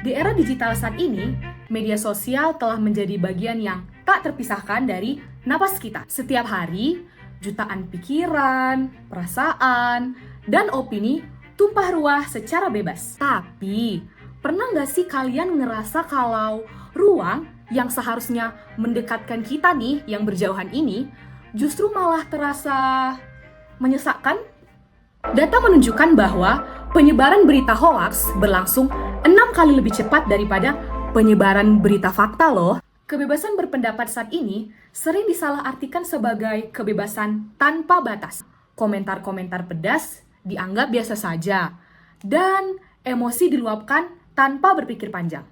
Di era digital saat ini, media sosial telah menjadi bagian yang tak terpisahkan dari napas kita. Setiap hari, jutaan pikiran, perasaan, dan opini tumpah ruah secara bebas. Tapi, pernah nggak sih kalian ngerasa kalau ruang yang seharusnya mendekatkan kita nih, yang berjauhan ini, justru malah terasa menyesakkan? Data menunjukkan bahwa penyebaran berita hoaks berlangsung 6 kali lebih cepat daripada penyebaran berita fakta loh. Kebebasan berpendapat saat ini sering disalahartikan sebagai kebebasan tanpa batas. Komentar-komentar pedas dianggap biasa saja, dan emosi diluapkan tanpa berpikir panjang.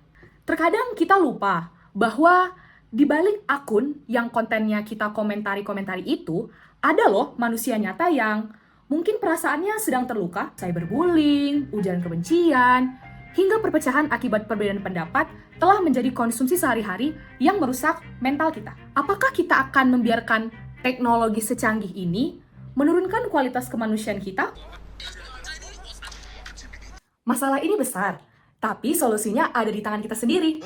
Terkadang kita lupa bahwa di balik akun yang kontennya kita komentari itu, ada loh manusia nyata yang mungkin perasaannya sedang terluka, cyberbullying, ujaran kebencian, hingga perpecahan akibat perbedaan pendapat telah menjadi konsumsi sehari-hari yang merusak mental kita. Apakah kita akan membiarkan teknologi secanggih ini menurunkan kualitas kemanusiaan kita? Masalah ini besar, tapi solusinya ada di tangan kita sendiri.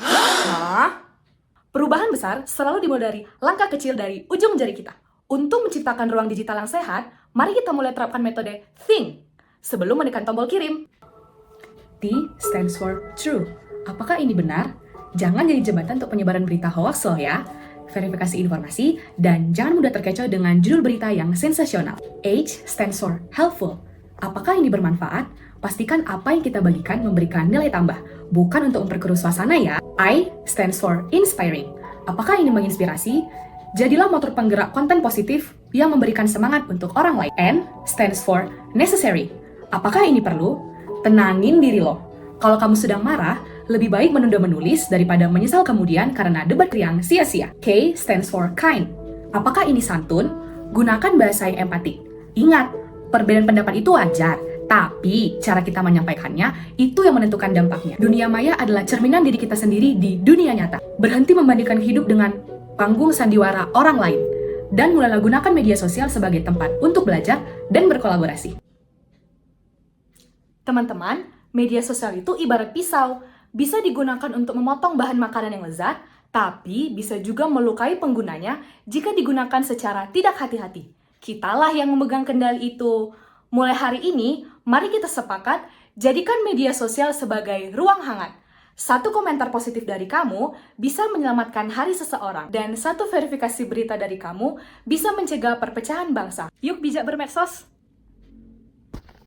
Perubahan besar selalu dimulai dari langkah kecil dari ujung jari kita. Untuk menciptakan ruang digital yang sehat, mari kita mulai terapkan metode think sebelum menekan tombol kirim. T stands for true. Apakah ini benar? Jangan jadi jembatan untuk penyebaran berita hoax loh ya. Verifikasi informasi dan jangan mudah terkecoh dengan judul berita yang sensasional. H stands for helpful. Apakah ini bermanfaat? Pastikan apa yang kita bagikan memberikan nilai tambah, bukan untuk memperkeruh suasana ya. I stands for inspiring. Apakah ini menginspirasi? Jadilah motor penggerak konten positif yang memberikan semangat untuk orang lain. N stands for necessary. Apakah ini perlu? Tenangin diri lo. Kalau kamu sedang marah, lebih baik menunda menulis daripada menyesal kemudian karena debat riang sia-sia. K stands for kind. Apakah ini santun? Gunakan bahasa yang empatik. Ingat, perbedaan pendapat itu wajar, tapi cara kita menyampaikannya itu yang menentukan dampaknya. Dunia maya adalah cerminan diri kita sendiri di dunia nyata. Berhenti membandingkan hidup dengan panggung sandiwara orang lain, dan mulailah gunakan media sosial sebagai tempat untuk belajar dan berkolaborasi. Teman-teman, media sosial itu ibarat pisau, bisa digunakan untuk memotong bahan makanan yang lezat, tapi bisa juga melukai penggunanya jika digunakan secara tidak hati-hati. Kitalah yang memegang kendali itu. Mulai hari ini, mari kita sepakat, jadikan media sosial sebagai ruang hangat. Satu komentar positif dari kamu bisa menyelamatkan hari seseorang, dan satu verifikasi berita dari kamu bisa mencegah perpecahan bangsa. Yuk bijak bermedsos!